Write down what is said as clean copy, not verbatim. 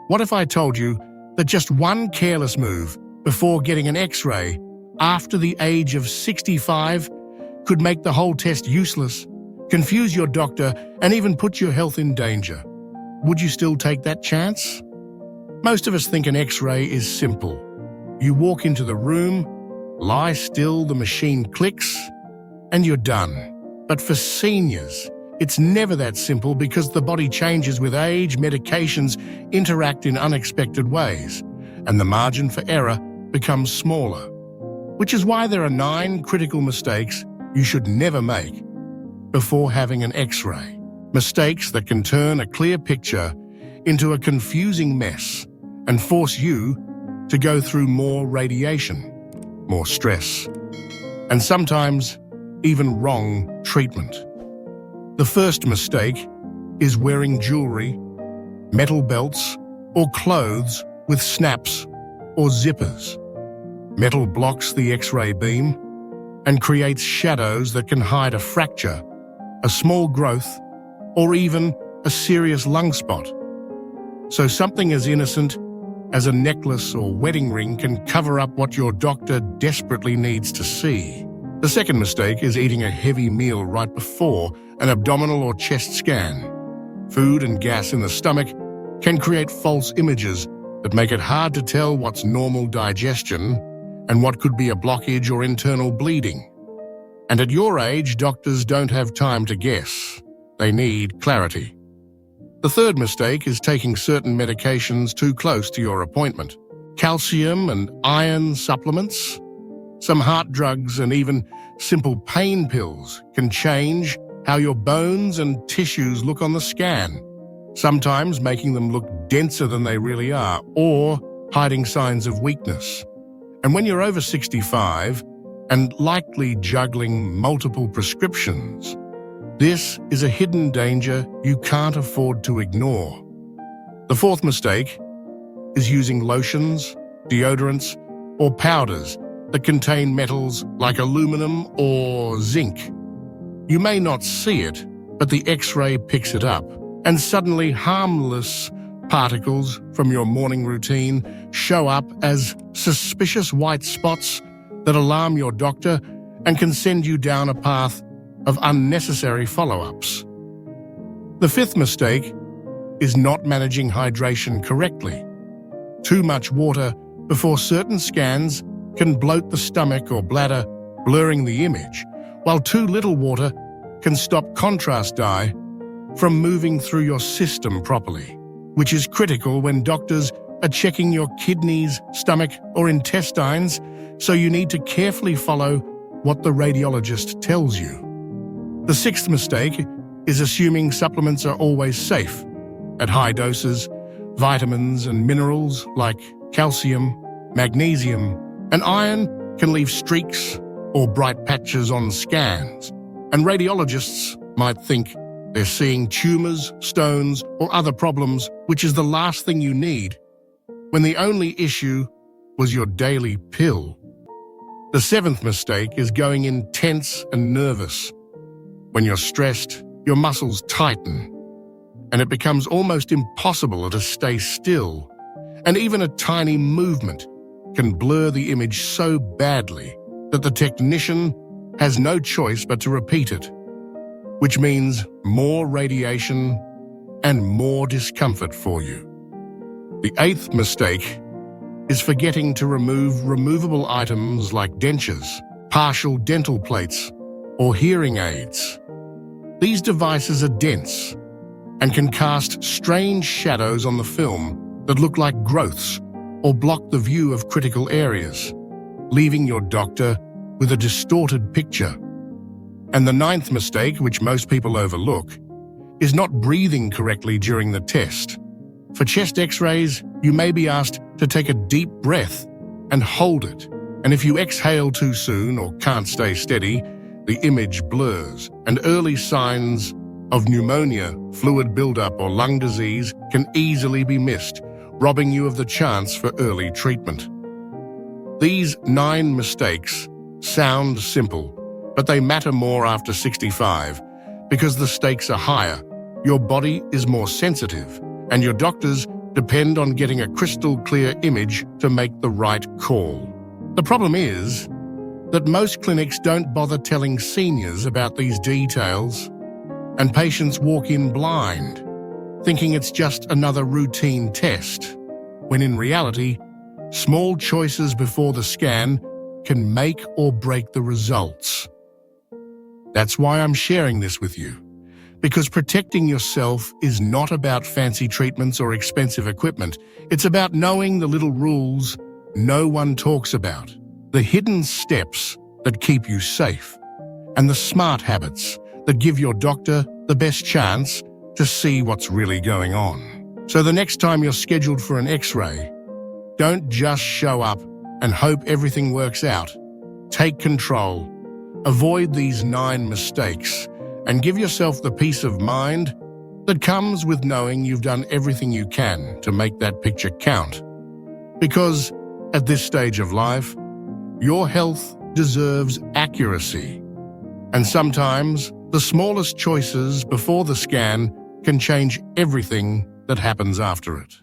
What if I told you that just one careless move before getting an X-ray after the age of 65 could make the whole test useless, confuse your doctor, and even put your health in danger? Would you still take that chance? Most of us think an X-ray is simple. You walk into the room, lie still, the machine clicks, and you're done. But for seniors, it's never that simple because the body changes with age, medications interact in unexpected ways, and the margin for error becomes smaller. Which is why there are 9 critical mistakes you should never make before having an X-ray. Mistakes that can turn a clear picture into a confusing mess and force you to go through more radiation, more stress, and sometimes even wrong treatment. The first mistake is wearing jewelry, metal belts, or clothes with snaps or zippers. Metal blocks the X-ray beam and creates shadows that can hide a fracture, a small growth, or even a serious lung spot. So something as innocent as a necklace or wedding ring can cover up what your doctor desperately needs to see. The second mistake is eating a heavy meal right before an abdominal or chest scan. Food and gas in the stomach can create false images that make it hard to tell what's normal digestion and what could be a blockage or internal bleeding. And at your age, doctors don't have time to guess. They need clarity. The third mistake is taking certain medications too close to your appointment. Calcium and iron supplements, some heart drugs, and even simple pain pills can change how your bones and tissues look on the scan, sometimes making them look denser than they really are or hiding signs of weakness. And when you're over 65 and likely juggling multiple prescriptions, this is a hidden danger you can't afford to ignore. The fourth mistake is using lotions, deodorants, or powders that contain metals like aluminum or zinc. You may not see it, but the X-ray picks it up, and suddenly harmless particles from your morning routine show up as suspicious white spots that alarm your doctor and can send you down a path of unnecessary follow-ups. The fifth mistake is not managing hydration correctly. Too much water before certain scans can bloat the stomach or bladder, blurring the image, while too little water can stop contrast dye from moving through your system properly, which is critical when doctors are checking your kidneys, stomach, or intestines, so you need to carefully follow what the radiologist tells you. The sixth mistake is assuming supplements are always safe. At high doses, vitamins and minerals like calcium, magnesium, and iron can leave streaks or bright patches on scans, and radiologists might think they're seeing tumors, stones, or other problems, which is the last thing you need, when the only issue was your daily pill. The seventh mistake is going in tense and nervous. When you're stressed, your muscles tighten, and it becomes almost impossible to stay still, and even a tiny movement can blur the image so badly that the technician has no choice but to repeat it, which means more radiation and more discomfort for you. The eighth mistake is forgetting to remove removable items like dentures, partial dental plates, or hearing aids. These devices are dense and can cast strange shadows on the film that look like growths or block the view of critical areas, leaving your doctor with a distorted picture. And the ninth mistake, which most people overlook, is not breathing correctly during the test. For chest X-rays, you may be asked to take a deep breath and hold it. And if you exhale too soon or can't stay steady, the image blurs, and early signs of pneumonia, fluid buildup, or lung disease can easily be missed, robbing you of the chance for early treatment. These 9 mistakes sound simple, but they matter more after 65 because the stakes are higher, your body is more sensitive, and your doctors depend on getting a crystal clear image to make the right call. The problem is that most clinics don't bother telling seniors about these details, and patients walk in blind, thinking it's just another routine test, when in reality, small choices before the scan can make or break the results. That's why I'm sharing this with you, because protecting yourself is not about fancy treatments or expensive equipment. It's about knowing the little rules no one talks about, the hidden steps that keep you safe, and the smart habits that give your doctor the best chance to see what's really going on. So the next time you're scheduled for an X-ray, don't just show up and hope everything works out. Take control, avoid these 9 mistakes, and give yourself the peace of mind that comes with knowing you've done everything you can to make that picture count. Because at this stage of life, your health deserves accuracy. And sometimes the smallest choices before the scan can change everything that happens after it.